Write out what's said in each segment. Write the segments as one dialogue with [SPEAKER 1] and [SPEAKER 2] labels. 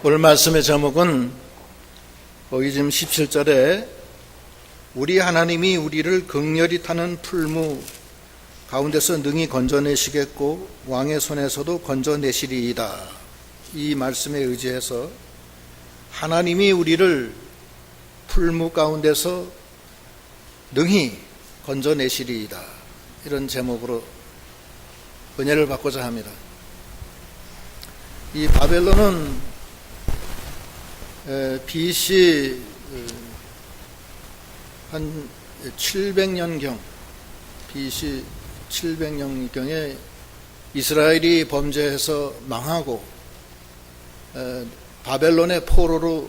[SPEAKER 1] 오늘 말씀의 제목은 거기 지금 17절에 우리 하나님이 우리를 극렬히 타는 풀무 가운데서 능히 건져내시겠고 왕의 손에서도 건져내시리이다. 이 말씀에 의지해서 하나님이 우리를 풀무 가운데서 능히 건져내시리이다. 이런 제목으로 은혜를 받고자 합니다. 이 바벨론은 BC 한 700년경, BC 700년경에 이스라엘이 범죄해서 망하고 바벨론의 포로로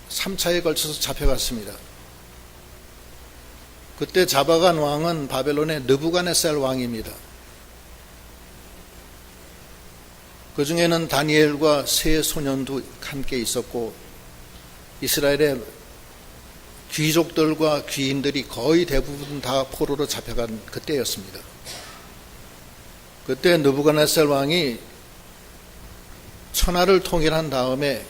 [SPEAKER 1] 3차에 걸쳐서 잡혀갔습니다. 그때 잡아간 왕은 바벨론의 느부갓네살 왕입니다. 그 중에는 다니엘과 세 소년도 함께 있었고 이스라엘의 귀족들과 귀인들이 거의 대부분 다 포로로 잡혀간 그때였습니다. 그때 느부갓네살 왕이 천하를 통일한 다음에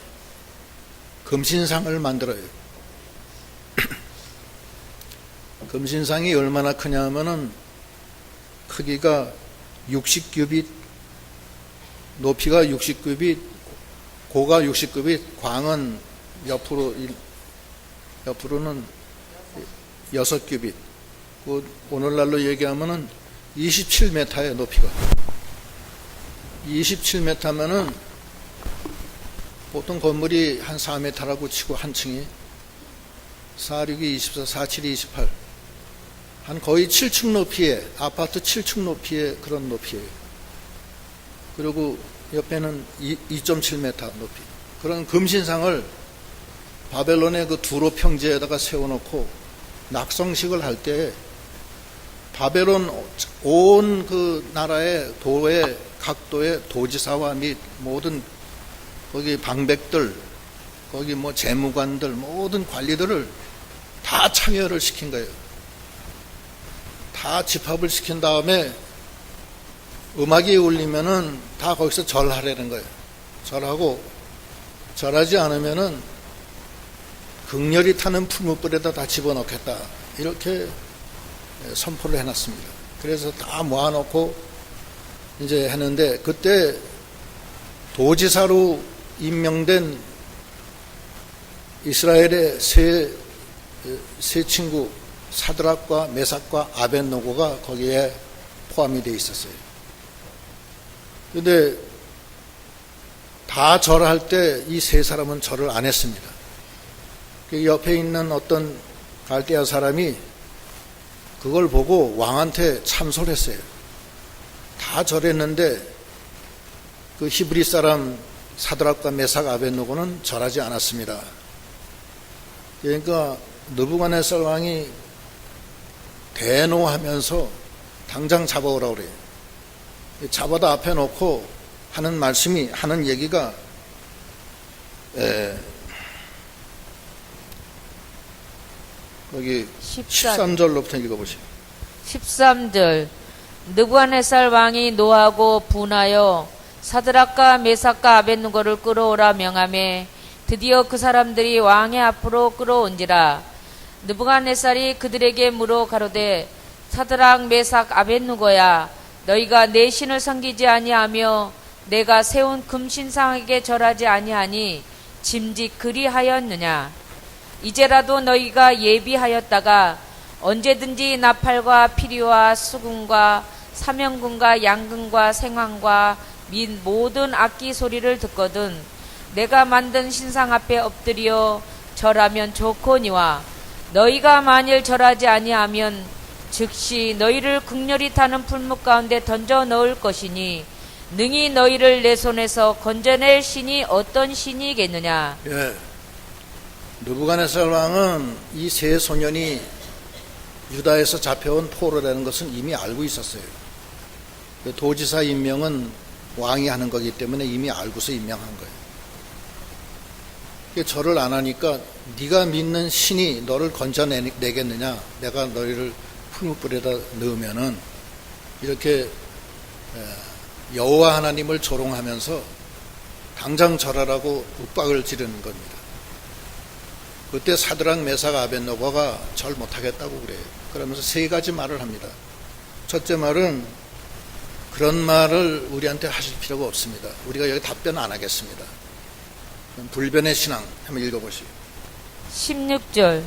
[SPEAKER 1] 금신상을 만들어요. 금신상이 얼마나 크냐 하면은 크기가 60규빗, 높이가 60규빗, 고가 60규빗, 광은 옆으로는 6규빗. 오늘날로 얘기하면은 27m의 높이가. 27m면은 보통 건물이 한 4m라고 치고 한 층이 4, 6이 24, 4, 7이 28. 한 거의 7층 높이의, 아파트 7층 높이의 그런 높이에요. 그리고 옆에는 2.7m 높이. 그런 금신상을 바벨론의 그 두로 평지에다가 세워놓고 낙성식을 할 때 바벨론 온 그 나라의 도의 각도의 도지사와 및 모든 거기 방백들, 거기 뭐 재무관들, 모든 관리들을 다 참여를 시킨 거예요. 다 집합을 시킨 다음에 음악이 울리면은 다 거기서 절하라는 거예요. 절하고, 절하지 않으면은 극렬히 타는 풀무불에다 다 집어넣겠다. 이렇게 선포를 해놨습니다. 그래서 다 모아놓고 이제 했는데, 그때 도지사로 임명된 이스라엘의 세 친구 사드락과 메삭과 아벳노고가 거기에 포함이 되어 있었어요. 근데 다 절할 때 이 세 사람은 절을 안 했습니다. 옆에 있는 어떤 갈대아 사람이 그걸 보고 왕한테 참소를 했어요. 다 절했는데 그 히브리 사람 사드락과 메삭 아벳노고는 절하지 않았습니다. 그러니까 느부갓네살 왕이 대노하면서 당장 잡아오라고 그래요. 잡아다 앞에 놓고 하는 얘기가 거기 13절로부터 읽어보시죠.
[SPEAKER 2] 13절 느부갓네살 왕이 노하고 분하여 사드락과 메삭과 아벳느고를 끌어오라 명하매 드디어 그 사람들이 왕의 앞으로 끌어온지라. 느부갓네살이 그들에게 물어 가로되 사드락 메삭 아벳느고야, 너희가 내 신을 섬기지 아니하며 내가 세운 금신상에게 절하지 아니하니 짐짓 그리하였느냐. 이제라도 너희가 예비하였다가 언제든지 나팔과 피리와 수금과 사명금과 양금과 생황과 및 모든 악기 소리를 듣거든 내가 만든 신상 앞에 엎드려 절하면 좋거니와, 너희가 만일 절하지 아니하면 즉시 너희를 극렬히 타는 풀무 가운데 던져 넣을 것이니 능히 너희를 내 손에서 건져낼 신이 어떤 신이겠느냐.
[SPEAKER 1] 예. 느부갓네살 왕은 이 세 소년이 유다에서 잡혀온 포로라는 것은 이미 알고 있었어요. 도지사 임명은 왕이 하는 거기 때문에 이미 알고서 임명한 거예요. 절을 안 하니까 네가 믿는 신이 너를 건져내겠느냐, 내가 너희를 풀무불에다 넣으면은, 이렇게 여호와 하나님을 조롱하면서 당장 절하라고 윽박을 지르는 겁니다. 그때 사드락 메삭 아벳노고가 절 못하겠다고 그래요. 그러면서 세 가지 말을 합니다. 첫째 말은 그런 말을 우리한테 하실 필요가 없습니다. 우리가 여기 답변 안 하겠습니다. 불변의 신앙 한번 읽어보시죠.
[SPEAKER 2] 16절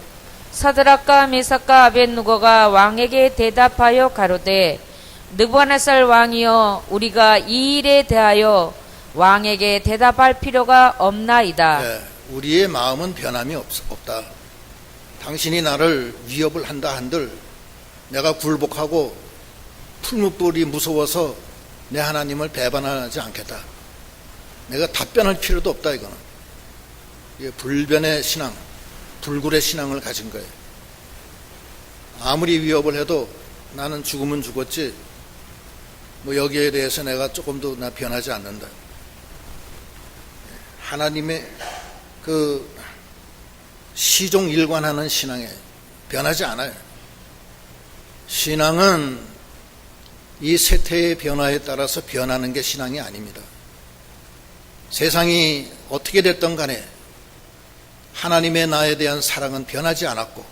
[SPEAKER 2] 사드락과 메삭과 아벳누고가 왕에게 대답하여 가로되 느부갓네살 왕이여 우리가 이 일에 대하여 왕에게 대답할 필요가 없나이다.
[SPEAKER 1] 네, 우리의 마음은 변함이 없다. 당신이 나를 위협을 한다 한들 내가 굴복하고 풀무불이 무서워서 내 하나님을 배반하지 않겠다. 내가 답변할 필요도 없다. 이거는 이게 불변의 신앙, 불굴의 신앙을 가진 거예요. 아무리 위협을 해도 나는 죽으면 죽었지 뭐 여기에 대해서 내가 조금도 나 변하지 않는다. 하나님의 그 시종일관하는 신앙에 변하지 않아요. 신앙은 이 세태의 변화에 따라서 변하는 게 신앙이 아닙니다. 세상이 어떻게 됐던 간에 하나님의 나에 대한 사랑은 변하지 않았고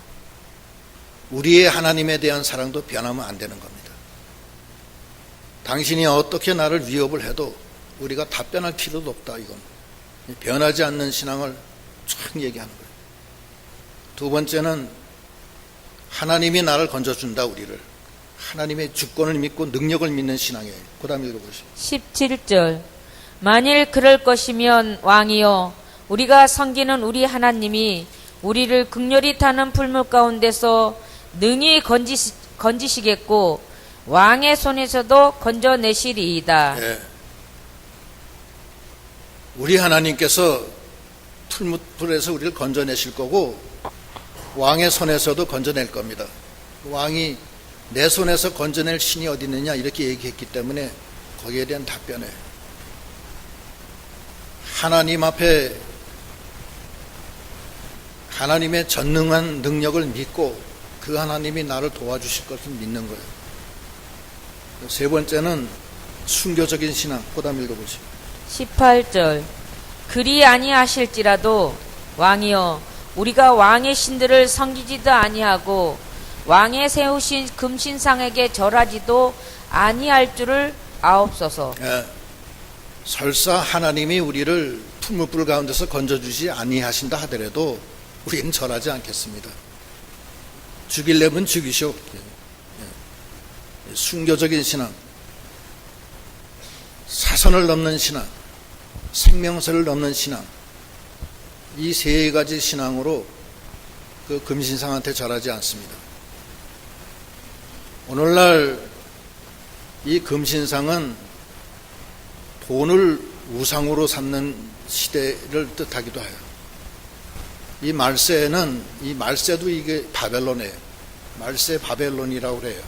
[SPEAKER 1] 우리의 하나님에 대한 사랑도 변하면 안 되는 겁니다. 당신이 어떻게 나를 위협을 해도 우리가 답변할 필요도 없다. 이건 변하지 않는 신앙을 쫙 얘기하는 거예요. 두 번째는 하나님이 나를 건져준다. 우리를 하나님의 주권을 믿고 능력을 믿는 신앙이에요. 그 다음에 읽어보시죠.
[SPEAKER 2] 17절 만일 그럴 것이면 왕이여 우리가 섬기는 우리 하나님이 우리를 극렬히 타는 풀물 가운데서 능히 건지시겠고 왕의 손에서도 건져내시리이다.
[SPEAKER 1] 네. 우리 하나님께서 풀에서 우리를 건져내실 거고 왕의 손에서도 건져낼 겁니다. 왕이 내 손에서 건져낼 신이 어디 있느냐 이렇게 얘기했기 때문에 거기에 대한 답변에 하나님 앞에 하나님의 전능한 능력을 믿고 그 하나님이 나를 도와주실 것을 믿는 거예요. 세 번째는 순교적인 신앙. 그 다음 읽어보시죠.
[SPEAKER 2] 18절 그리 아니하실지라도 왕이여 우리가 왕의 신들을 섬기지도 아니하고 왕의 세우신 금신상에게 절하지도 아니할 줄을 아옵소서.
[SPEAKER 1] 예, 설사 하나님이 우리를 풀무불 가운데서 건져주지 아니하신다 하더라도 우리는 절하지 않겠습니다. 죽이려면 죽이시오. 순교적인 신앙, 사선을 넘는 신앙, 생명선을 넘는 신앙, 이 세 가지 신앙으로 그 금신상한테 절하지 않습니다. 오늘날 이 금신상은 돈을 우상으로 삼는 시대를 뜻하기도 해요. 이 말세도 이게 바벨론이에요. 말세 바벨론이라고 그래요.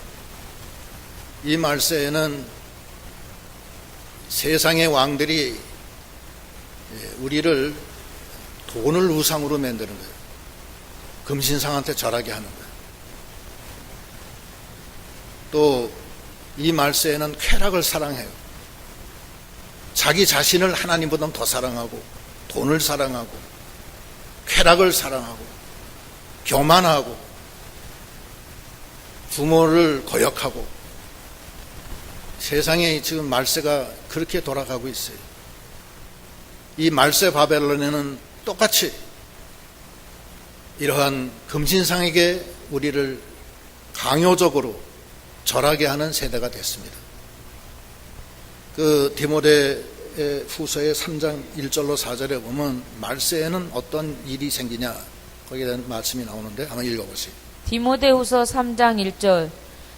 [SPEAKER 1] 이 말세에는 세상의 왕들이 우리를 돈을 우상으로 만드는 거예요. 금신상한테 절하게 하는 거예요. 또 이 말세에는 쾌락을 사랑해요. 자기 자신을 하나님보다 더 사랑하고 돈을 사랑하고 쾌락을 사랑하고 교만하고 부모를 거역하고 세상에 지금 말세가 그렇게 돌아가고 있어요. 이 말세 바벨론에는 똑같이 이러한 금신상에게 우리를 강요적으로 절하게 하는 세대가 됐습니다. 그 디모데 후서의 3장 1절로 4절에 보면 말세에는 어떤 일이 생기냐 거기에 대한 말씀이 나오는데 한번 읽어보세요.
[SPEAKER 2] 디모데후서 3장 1절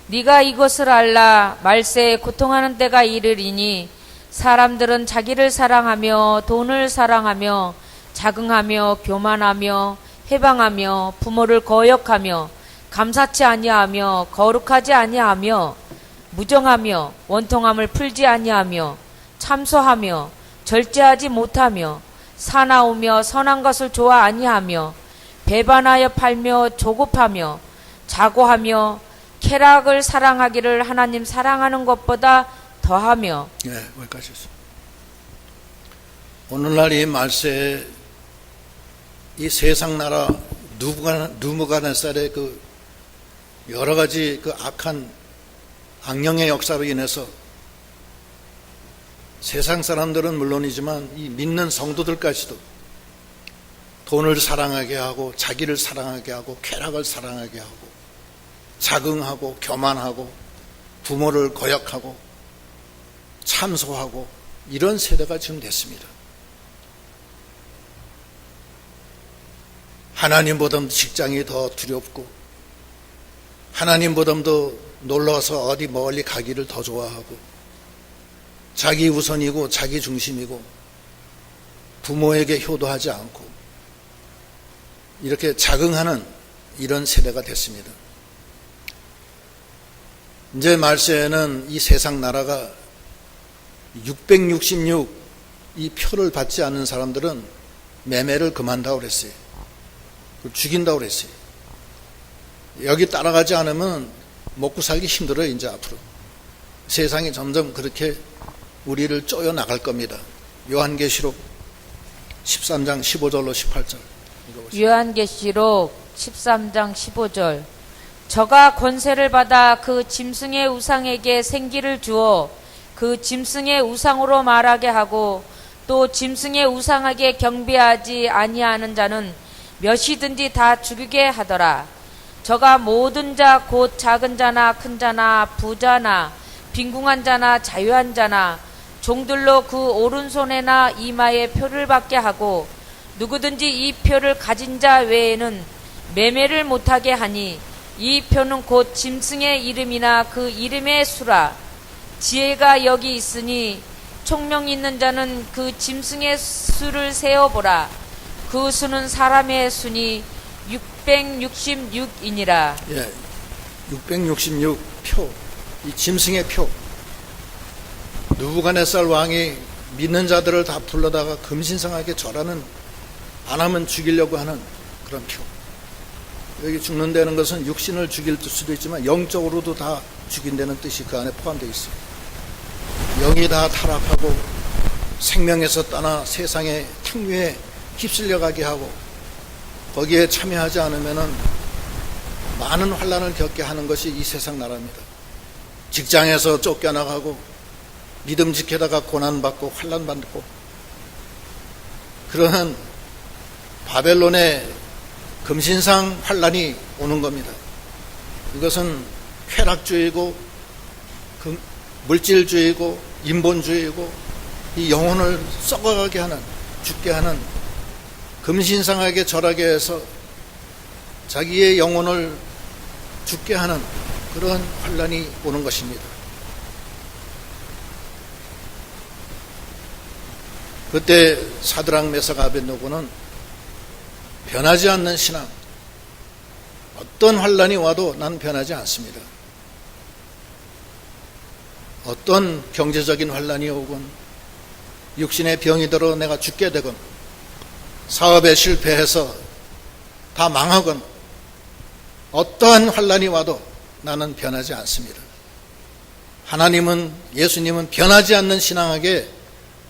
[SPEAKER 2] 네가 이것을 알라 말세에 고통하는 때가 이르리니 사람들은 자기를 사랑하며 돈을 사랑하며 자긍하며 교만하며 해방하며 부모를 거역하며 감사치 아니하며 거룩하지 아니하며 무정하며 원통함을 풀지 아니하며 참소하며 절제하지 못하며 사나우며 선한 것을 좋아 아니하며 배반하여 팔며 조급하며 자고하며 쾌락을 사랑하기를 하나님 사랑하는 것보다 더하며.
[SPEAKER 1] 네, 여기까지 했습니다. 오늘날 이 말세에 이 세상 나라 누부갓네살의 그 여러 가지 그 악한 악령의 역사로 인해서 세상 사람들은 물론이지만 이 믿는 성도들까지도 돈을 사랑하게 하고 자기를 사랑하게 하고 쾌락을 사랑하게 하고 자긍하고 교만하고 부모를 거역하고 참소하고 이런 세대가 지금 됐습니다. 하나님보다도 직장이 더 두렵고 하나님보다도 놀러서 어디 멀리 가기를 더 좋아하고 자기 우선이고 자기 중심이고 부모에게 효도하지 않고 이렇게 자긍하는 이런 세대가 됐습니다. 이제 말세에는 이 세상 나라가 666 이 표를 받지 않는 사람들은 매매를 그만다고 그랬어요. 죽인다고 그랬어요. 여기 따라가지 않으면 먹고 살기 힘들어요. 이제 앞으로 세상이 점점 그렇게 우리를 쪼여 나갈 겁니다. 요한계시록 13장 15절로 18절
[SPEAKER 2] 요한계시록 13장 15절 저가 권세를 받아 그 짐승의 우상에게 생기를 주어 그 짐승의 우상으로 말하게 하고 또 짐승의 우상에게 경배하지 아니하는 자는 몇이든지 다 죽이게 하더라. 저가 모든 자 곧 작은 자나 큰 자나 부자나 빈궁한 자나 자유한 자나 종들로 그 오른손에나 이마에 표를 받게 하고 누구든지 이 표를 가진 자 외에는 매매를 못하게 하니 이 표는 곧 짐승의 이름이나 그 이름의 수라. 지혜가 여기 있으니 총명 있는 자는 그 짐승의 수를 세어보라. 그 수는 사람의 수니 666이니라.
[SPEAKER 1] 예, 666 표, 이 짐승의 표. 느부갓네살 왕이 믿는 자들을 다 불러다가 금신상하게 절하는, 안 하면 죽이려고 하는 그런 표. 여기 죽는다는 것은 육신을 죽일 수도 있지만 영적으로도 다 죽인다는 뜻이 그 안에 포함되어 있어요. 영이 다 타락하고 생명에서 떠나 세상의 탕류에 휩쓸려가게 하고 거기에 참여하지 않으면 많은 환난을 겪게 하는 것이 이 세상 나라입니다. 직장에서 쫓겨나가고 믿음 지키다가 고난받고 환난받고 그러한 바벨론의 금신상 환난이 오는 겁니다. 이것은 쾌락주의고 물질주의고 인본주의고 이 영혼을 썩어가게 하는, 죽게 하는, 금신상에게 절하게 해서 자기의 영혼을 죽게 하는 그런 환난이 오는 것입니다. 그때 사드락 메삭 아벳느고는 변하지 않는 신앙, 어떤 환난이 와도 난 변하지 않습니다. 어떤 경제적인 환난이 오건 육신의 병이 들어 내가 죽게 되건 사업에 실패해서 다 망하건 어떠한 환난이 와도 나는 변하지 않습니다. 하나님은, 예수님은 변하지 않는 신앙에게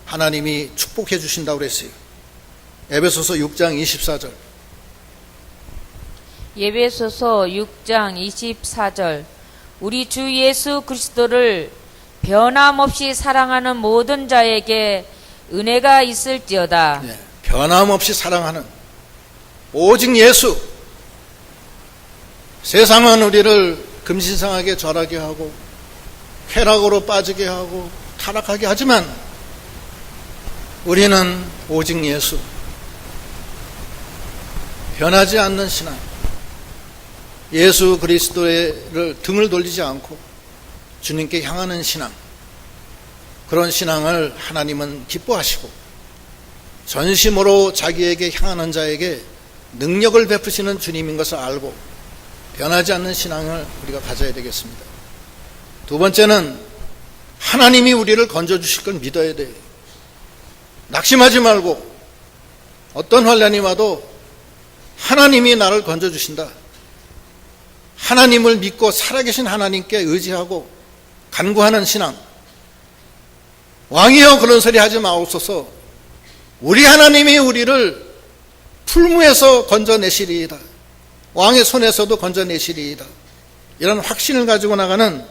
[SPEAKER 1] 하나님이 축복해 주신다고 그랬어요. 에베소서 6장 24절.
[SPEAKER 2] 에베소서 6장 24절. 우리 주 예수 그리스도를 변함없이 사랑하는 모든 자에게 은혜가 있을지어다.
[SPEAKER 1] 네, 변함없이 사랑하는 오직 예수. 세상은 우리를 금신상하게 절하게 하고 쾌락으로 빠지게 하고 타락하게 하지만 우리는 오직 예수, 변하지 않는 신앙, 예수 그리스도를 등을 돌리지 않고 주님께 향하는 신앙, 그런 신앙을 하나님은 기뻐하시고 전심으로 자기에게 향하는 자에게 능력을 베푸시는 주님인 것을 알고 변하지 않는 신앙을 우리가 가져야 되겠습니다. 두 번째는 하나님이 우리를 건져주실 걸 믿어야 돼요. 낙심하지 말고 어떤 환난이 와도 하나님이 나를 건져주신다. 하나님을 믿고 살아계신 하나님께 의지하고 간구하는 신앙. 왕이여 그런 소리 하지 마옵소서. 우리 하나님이 우리를 풀무에서 건져내시리이다. 왕의 손에서도 건져내시리이다. 이런 확신을 가지고 나가는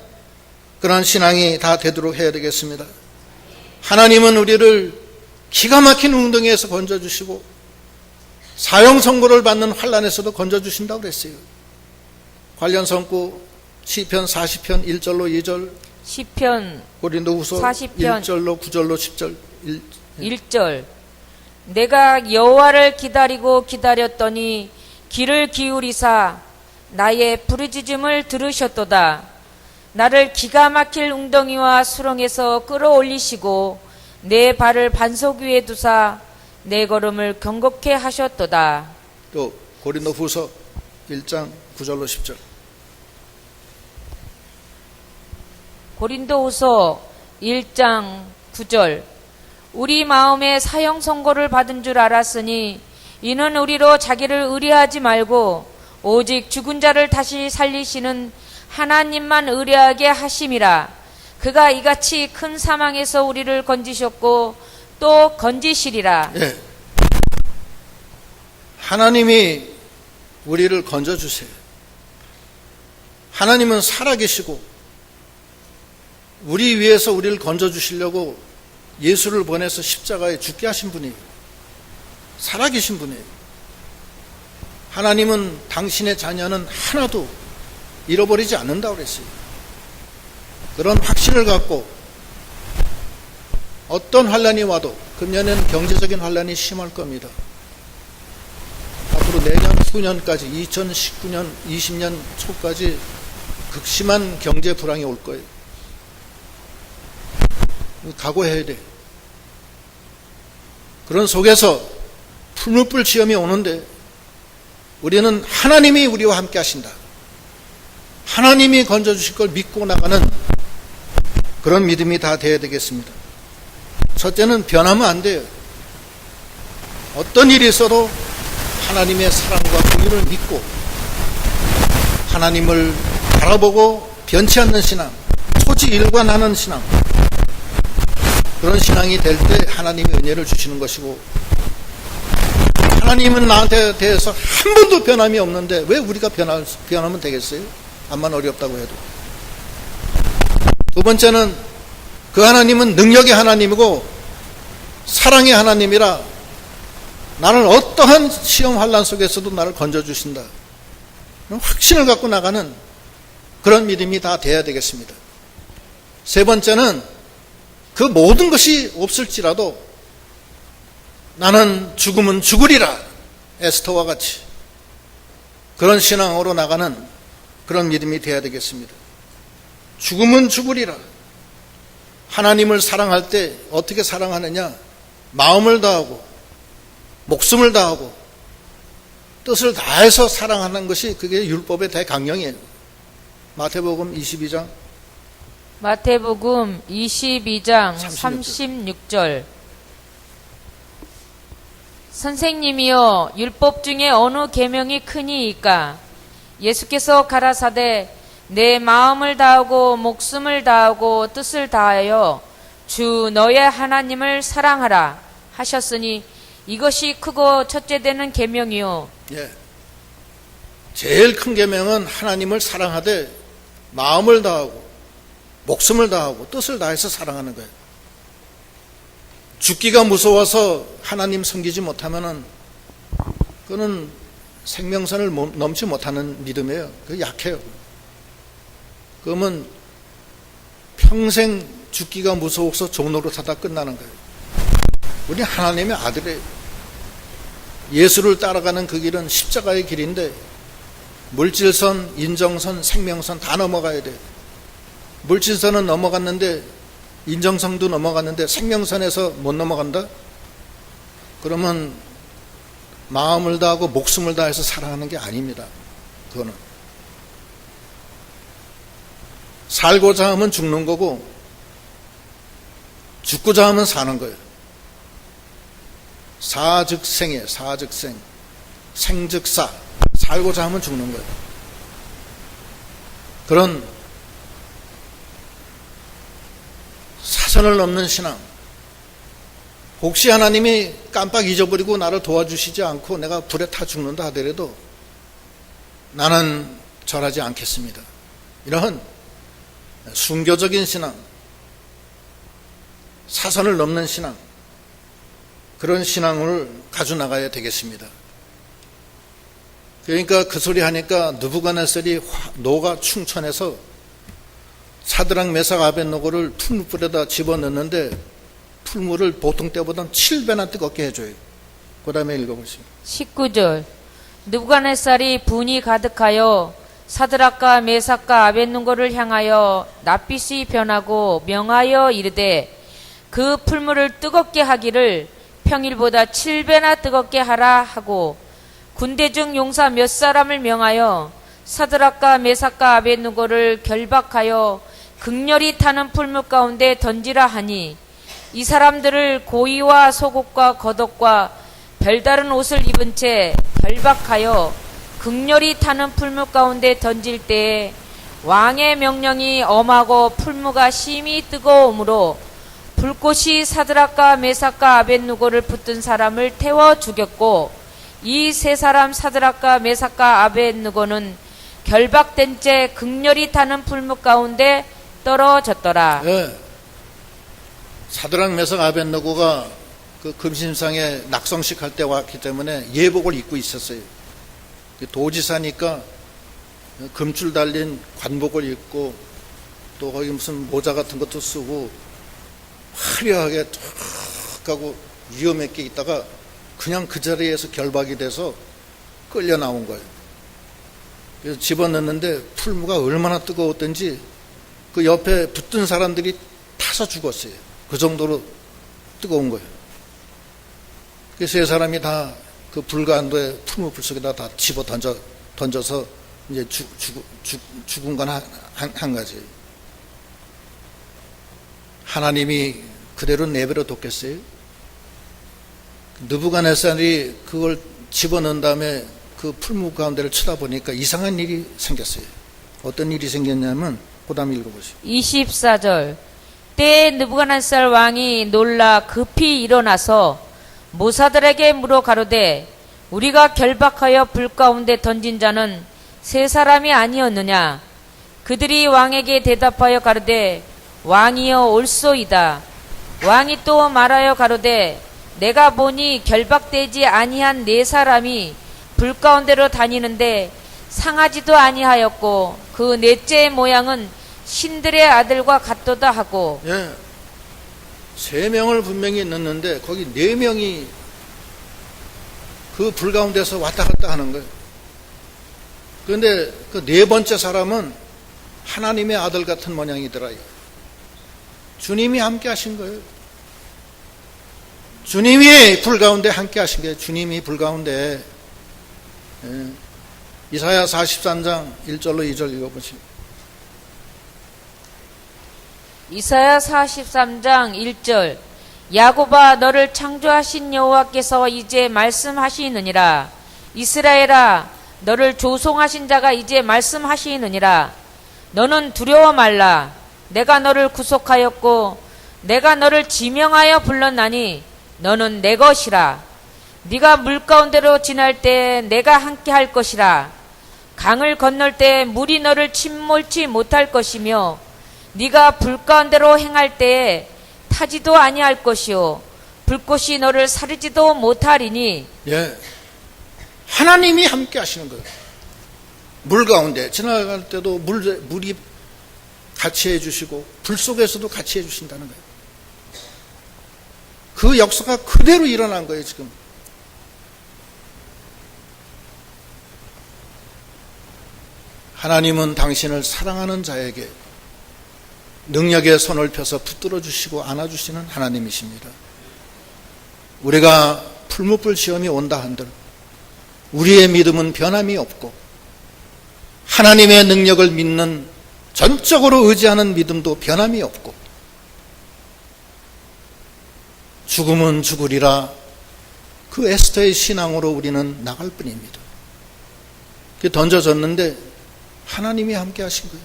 [SPEAKER 1] 그런 신앙이 다 되도록 해야 되겠습니다. 하나님은 우리를 기가 막힌 웅덩이에서 건져주시고 사형 선고를 받는 환난에서도 건져주신다고 그랬어요. 관련 선고 시편 40편 1절로 2절,
[SPEAKER 2] 시편
[SPEAKER 1] 고린도후서
[SPEAKER 2] 40편
[SPEAKER 1] 1절로 9절로 10절
[SPEAKER 2] 1절. 내가 여호와를 기다리고 기다렸더니 귀를 기울이사 나의 부르짖음을 들으셨도다. 나를 기가 막힐 웅덩이와 수렁에서 끌어올리시고 내 발을 반석 위에 두사 내 걸음을 경고케 하셨도다.
[SPEAKER 1] 또 고린도후서 1장 9절로 10절.
[SPEAKER 2] 고린도후서 1장 9절. 우리 마음에 사형 선고를 받은 줄 알았으니 이는 우리로 자기를 의뢰하지 말고 오직 죽은 자를 다시 살리시는 하나님만 의뢰하게 하심이라. 그가 이같이 큰 사망에서 우리를 건지셨고 또 건지시리라.
[SPEAKER 1] 예. 하나님이 우리를 건져주세요. 하나님은 살아계시고 우리 위해서 우리를 건져주시려고 예수를 보내서 십자가에 죽게 하신 분이에요. 살아계신 분이에요. 하나님은 당신의 자녀는 하나도 잃어버리지 않는다고 그랬어요. 그런 확신을 갖고 어떤 환란이 와도 금년에는 경제적인 환란이 심할 겁니다. 앞으로 내년 후년까지 2019년 20년 초까지 극심한 경제 불황이 올 거예요. 각오해야 돼. 그런 속에서 풀무불 시험이 오는데 우리는 하나님이 우리와 함께 하신다. 하나님이 건져주실 걸 믿고 나가는 그런 믿음이 다 돼야 되겠습니다. 첫째는 변하면 안 돼요. 어떤 일이 있어도 하나님의 사랑과 긍휼을 믿고 하나님을 바라보고 변치 않는 신앙, 초지일관하는 신앙, 그런 신앙이 될 때 하나님이 은혜를 주시는 것이고, 하나님은 나한테 대해서 한 번도 변함이 없는데 왜 우리가 변하면 되겠어요? 암만 어렵다고 해도. 두 번째는 그 하나님은 능력의 하나님이고 사랑의 하나님이라 나는 어떠한 시험 환난 속에서도 나를 건져주신다. 확신을 갖고 나가는 그런 믿음이 다 돼야 되겠습니다. 세 번째는 그 모든 것이 없을지라도 나는 죽으면 죽으리라. 에스더와 같이 그런 신앙으로 나가는 그런 믿음이 돼야 되겠습니다. 죽으면 죽으리라. 하나님을 사랑할 때 어떻게 사랑하느냐? 마음을 다하고 목숨을 다하고 뜻을 다해서 사랑하는 것이 그게 율법의 대강령이에요. 마태복음 22장
[SPEAKER 2] 마태복음 22장 36절. 선생님이여 율법 중에 어느 계명이 크니이까? 예수께서 가라사대 내 마음을 다하고 목숨을 다하고 뜻을 다하여 주 너의 하나님을 사랑하라 하셨으니 이것이 크고 첫째 되는 계명이요.
[SPEAKER 1] 예. 제일 큰 계명은 하나님을 사랑하되 마음을 다하고 목숨을 다하고 뜻을 다해서 사랑하는 거예요. 죽기가 무서워서 하나님 섬기지 못하면은 그거는 생명선을 넘지 못하는 믿음이에요. 그거 약해요. 그러면 평생 죽기가 무서워서 종노릇하다 끝나는 거예요. 우리 하나님의 아들이에요. 예수를 따라가는 그 길은 십자가의 길인데 물질선, 인정선, 생명선 다 넘어가야 돼요. 물질선은 넘어갔는데 인정선도 넘어갔는데 생명선에서 못 넘어간다? 그러면 마음을 다하고 목숨을 다해서 사랑하는 게 아닙니다. 그거는 살고자 하면 죽는 거고 죽고자 하면 사는 거예요. 사즉생이에요. 사즉생. 생즉사. 살고자 하면 죽는 거예요. 그런 사선을 넘는 신앙, 혹시 하나님이 깜빡 잊어버리고 나를 도와주시지 않고 내가 불에 타 죽는다 하더라도 나는 절하지 않겠습니다. 이러한 순교적인 신앙, 사선을 넘는 신앙, 그런 신앙을 가져나가야 되겠습니다. 그러니까 그 소리 하니까 느부갓네살이 노가 충천해서 사드락 메삭 아벳노고를 풀무불에다 집어넣는데 풀무를 보통 때보다 7배나 뜨겁게 해줘요. 그 다음에 읽어보시죠.
[SPEAKER 2] 19절. 느부갓네살이 분이 가득하여 사드락과 메삭과 아벳느고를 향하여 낯빛이 변하고 명하여 이르되 그 풀무를 뜨겁게 하기를 평일보다 7배나 뜨겁게 하라 하고 군대 중 용사 몇 사람을 명하여 사드락과 메삭과 아벳느고를 결박하여 극렬히 타는 풀무 가운데 던지라 하니 이 사람들을 고이와 속옷과 겉옷과 별다른 옷을 입은 채 결박하여 극렬히 타는 풀무 가운데 던질 때에 왕의 명령이 엄하고 풀무가 심히 뜨거우므로 불꽃이 사드락과 메삭과 아벳느고를 붙든 사람을 태워 죽였고 이 세 사람 사드락과 메삭과 아벳느고는 결박된 채 극렬히 타는 풀무 가운데 떨어졌더라.
[SPEAKER 1] 네. 사드락 메삭 아벳느고가 그 금신상에 낙성식 할 때 왔기 때문에 예복을 입고 있었어요. 도지사니까 금줄 달린 관복을 입고 또 거기 무슨 모자 같은 것도 쓰고 화려하게 툭 가고 위험하게 있다가 그냥 그 자리에서 결박이 돼서 끌려 나온 거예요. 그래서 집어넣는데 풀무가 얼마나 뜨거웠던지 그 옆에 붙은 사람들이 타서 죽었어요. 그 정도로 뜨거운 거예요. 그래서 세 사람이 다 그 불가한도에 풀무 불 속에다 다 집어 던져서 이제 죽은 건 한 가지예요. 하나님이 그대로 내버려 뒀겠어요? 느부갓네살이 그걸 집어넣은 다음에 그 풀무 가운데를 쳐다보니까 이상한 일이 생겼어요. 어떤 일이 생겼냐면 그 다음 읽어보시죠.
[SPEAKER 2] 24절. 때에 느부갓네살 왕이 놀라 급히 일어나서 모사들에게 물어 가로되 우리가 결박하여 불 가운데 던진 자는 세 사람이 아니었느냐? 그들이 왕에게 대답하여 가로되 왕이여 옳소이다. 왕이 또 말하여 가로되 내가 보니 결박되지 아니한 네 사람이 불 가운데로 다니는데 상하지도 아니하였고 그 넷째의 모양은 신들의 아들과 같도다 하고.
[SPEAKER 1] 예. 3명을 분명히 넣는데 거기 4명이 그 불 가운데서 왔다 갔다 하는 거예요. 그런데 그 4번째 사람은 하나님의 아들 같은 모양이더라. 주님이 함께 하신 거예요. 주님이 불 가운데 함께 하신 거예요. 주님이 불 가운데. 예. 이사야 43장 1절로 2절 읽어보시죠.
[SPEAKER 2] 이사야 43장 1절. 야곱아 너를 창조하신 여호와께서 이제 말씀하시느니라. 이스라엘아 너를 조송하신 자가 이제 말씀하시느니라. 너는 두려워 말라. 내가 너를 구속하였고 내가 너를 지명하여 불렀나니 너는 내 것이라. 네가 물 가운데로 지날 때 내가 함께 할 것이라. 강을 건널 때 물이 너를 침몰치 못할 것이며 네가 불 가운데로 행할 때에 타지도 아니할 것이요 불꽃이 너를 사르지도 못하리니.
[SPEAKER 1] 예, 하나님이 함께 하시는 거예요. 물 가운데 지나갈 때도 물이 같이 해주시고 불 속에서도 같이 해주신다는 거예요. 그 역사가 그대로 일어난 거예요. 지금 하나님은 당신을 사랑하는 자에게 능력의 손을 펴서 붙들어 주시고 안아주시는 하나님이십니다. 우리가 풀무불 시험이 온다 한들 우리의 믿음은 변함이 없고 하나님의 능력을 믿는 전적으로 의지하는 믿음도 변함이 없고 죽음은 죽으리라 그 에스더의 신앙으로 우리는 나갈 뿐입니다. 던져졌는데 하나님이 함께 하신 거예요.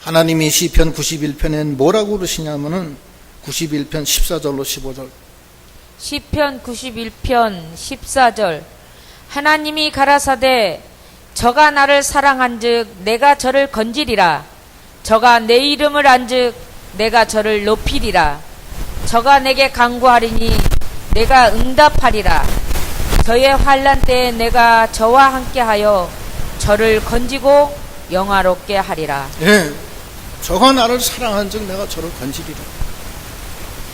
[SPEAKER 1] 하나님이 시편 91편엔 뭐라고 그러시냐면은 91편 14절로 15절.
[SPEAKER 2] 시편 91편 14절. 하나님이 가라사대 저가 나를 사랑한즉 내가 저를 건지리라. 저가 내 이름을 안즉 내가 저를 높이리라. 저가 내게 간구하리니 내가 응답하리라. 저의 환난 때에 내가 저와 함께하여 저를 건지고 영화롭게 하리라.
[SPEAKER 1] 예, 저가 나를 사랑한즉 내가 저를 건지리라.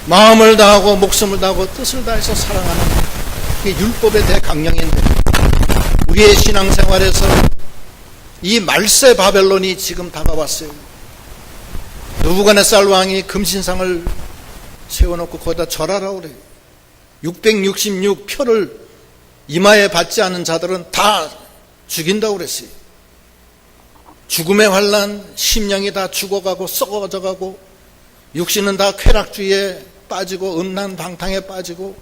[SPEAKER 1] 마음을 다하고 목숨을 다하고 뜻을 다해서 사랑하는 그게 율법의 대강령인데 우리의 신앙생활에서 이 말세 바벨론이 지금 다가왔어요. 느부갓네살 왕이 금신상을 세워놓고 거기다 절하라고 그래요. 666표를 이마에 받지 않은 자들은 다 죽인다고 그랬어요. 죽음의 환난, 심령이 다 죽어가고 썩어져가고 육신은 다 쾌락주의에 빠지고 음란방탕에 빠지고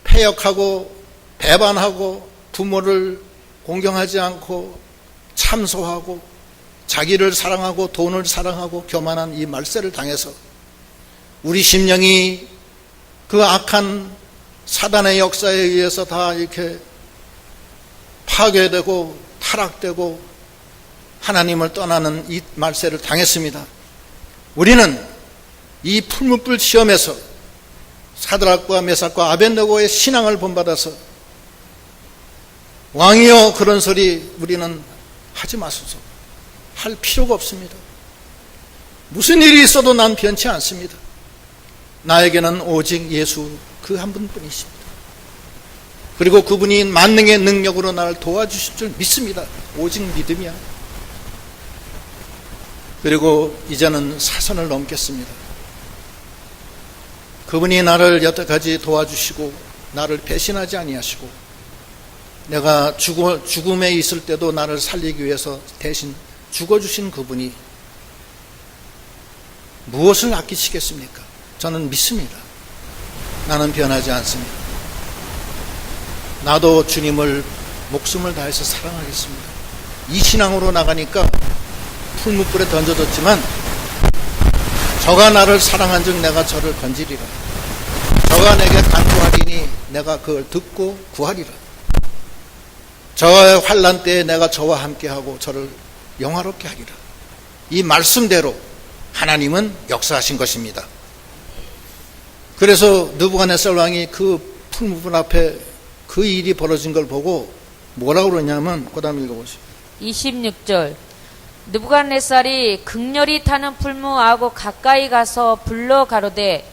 [SPEAKER 1] 패역하고 배반하고 부모를 공경하지 않고 참소하고 자기를 사랑하고 돈을 사랑하고 교만한 이 말세를 당해서 우리 심령이 그 악한 사단의 역사에 의해서 다 이렇게 파괴되고 타락되고 하나님을 떠나는 이 말세를 당했습니다. 우리는 이 풀무불 시험에서 사드락과 메삭과 아벳느고의 신앙을 본받아서 왕이여 그런 소리 우리는 하지 마소서. 할 필요가 없습니다. 무슨 일이 있어도 난 변치 않습니다. 나에게는 오직 예수 그 한 분뿐이십니다. 그리고 그분이 만능의 능력으로 나를 도와주실 줄 믿습니다. 오직 믿음이야. 그리고 이제는 사선을 넘겠습니다. 그분이 나를 여태까지 도와주시고 나를 배신하지 아니하시고 내가 죽음에 있을 때도 나를 살리기 위해서 대신 죽어주신 그분이 무엇을 아끼시겠습니까? 저는 믿습니다. 나는 변하지 않습니다. 나도 주님을 목숨을 다해서 사랑하겠습니다. 이 신앙으로 나가니까 풀무불에 던져졌지만 저가 나를 사랑한즉 내가 저를 건지리라. 저가 내게 간구하리니 내가 그걸 듣고 구하리라. 저의 환난 때에 내가 저와 함께하고 저를 영화롭게 하리라. 이 말씀대로 하나님은 역사하신 것입니다. 그래서 느부갓네살 왕이 그 풀무불 앞에 그 일이 벌어진 걸 보고 뭐라고 그러냐면 그 다음 읽어보시죠.
[SPEAKER 2] 26절. 느부갓네살이 극렬히 타는 풀무하고 가까이 가서 불러 가로되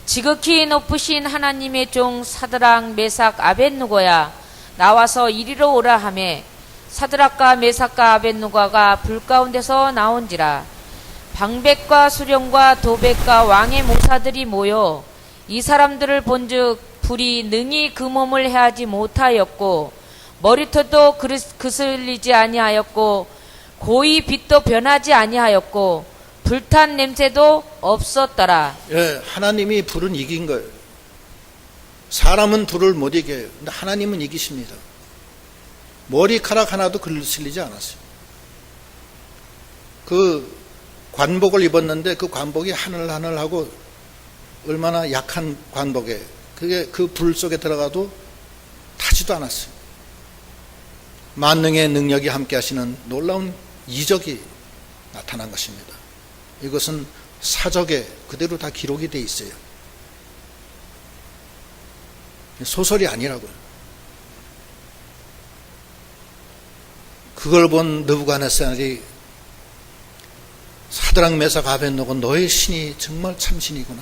[SPEAKER 2] 지극히 높으신 하나님의 종 사드락 메삭 아벳느고야 나와서 이리로 오라 하매 사드락과 메삭과 아벳느고가 불 가운데서 나온지라. 방백과 수령과 도백과 왕의 모사들이 모여 이 사람들을 본즉 불이 능히 그 몸을 해하지 못하였고 머리털도 그슬리지 아니하였고 고이 빛도 변하지 아니하였고 불탄 냄새도 없었더라.
[SPEAKER 1] 예, 하나님이 불은 이긴 거예요. 사람은 불을 못 이겨요. 근데 하나님은 이기십니다. 머리카락 하나도 그슬리지 않았어요. 그 관복을 입었는데 그 관복이 하늘하늘하고 얼마나 약한 관복에 그게 그 불 속에 들어가도 타지도 않았어요. 만능의 능력이 함께 하시는 놀라운 이적이 나타난 것입니다. 이것은 사적에 그대로 다 기록이 되어 있어요. 소설이 아니라고요. 그걸 본 느부갓네살이 사드락 메삭 아벳느고 너의 신이 정말 참신이구나.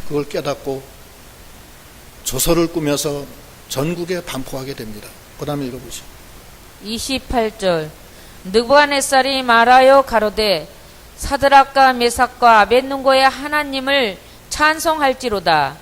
[SPEAKER 1] 그걸 깨닫고 조서를 꾸며서 전국에 반포하게 됩니다. 그 다음에 읽어보시죠.
[SPEAKER 2] 28절. 느부갓네살이 말하여 가로되 사드락과 메삭과 아벳느고의 하나님을 찬송할지로다.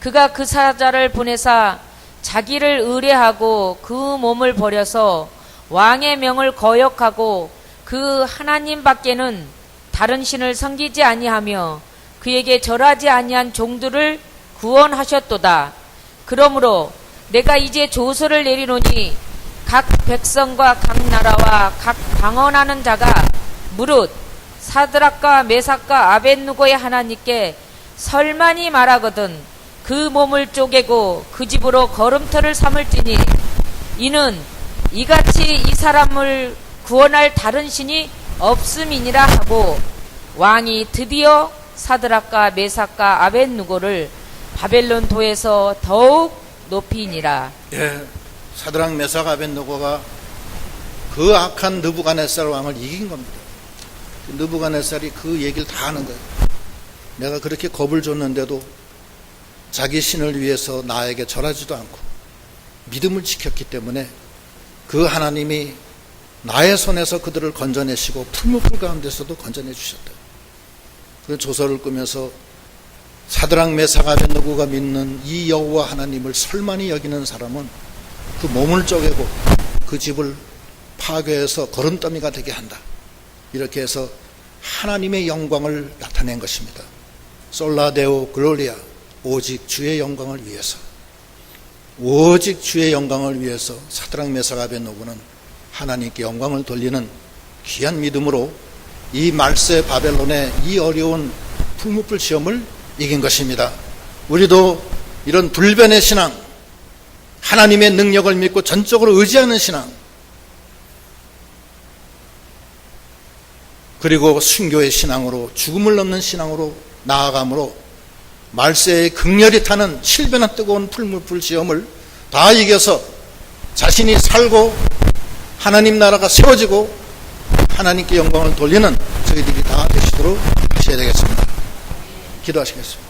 [SPEAKER 2] 그가 그 사자를 보내사 자기를 의뢰하고 그 몸을 버려서 왕의 명을 거역하고 그 하나님 밖에는 다른 신을 섬기지 아니하며 그에게 절하지 아니한 종들을 구원하셨도다. 그러므로 내가 이제 조서를 내리노니 각 백성과 각 나라와 각 방언하는 자가 무릇 사드락과 메삭과 아벳느고의 하나님께 설만이 말하거든 그 몸을 쪼개고 그 집으로 걸음터를 삼을지니 이는 이같이 이 사람을 구원할 다른 신이 없음이니라 하고 왕이 드디어 사드락과 메삭과 아벳누고를 바벨론 도에서 더욱 높이니라.
[SPEAKER 1] 예, 사드락 메삭 아벳느고가 그 악한 느부갓네살 왕을 이긴 겁니다. 느부갓네살이 그 얘기를 다 하는 거예요. 내가 그렇게 겁을 줬는데도 자기 신을 위해서 나에게 절하지도 않고 믿음을 지켰기 때문에 그 하나님이 나의 손에서 그들을 건져내시고 풀무불 가운데서도 건져내 주셨다. 그 조서를 꾸면서 사드락 메삭 아벳느고가 믿는 이 여호와 하나님을 설만히 여기는 사람은 그 몸을 쪼개고 그 집을 파괴해서 거름더미가 되게 한다. 이렇게 해서 하나님의 영광을 나타낸 것입니다. 솔라데오 글로리아, 오직 주의 영광을 위해서, 오직 주의 영광을 위해서 사드락 메삭 아벳느고는 하나님께 영광을 돌리는 귀한 믿음으로 이 말세 바벨론의 이 어려운 풀무불 시험을 이긴 것입니다. 우리도 이런 불변의 신앙, 하나님의 능력을 믿고 전적으로 의지하는 신앙, 그리고 순교의 신앙으로, 죽음을 넘는 신앙으로 나아감으로 말세에 극렬히 타는 실변한 뜨거운 풀무불 시험을 다 이겨서 자신이 살고 하나님 나라가 세워지고 하나님께 영광을 돌리는 저희들이 다 되시도록 하셔야 되겠습니다. 기도하시겠습니다.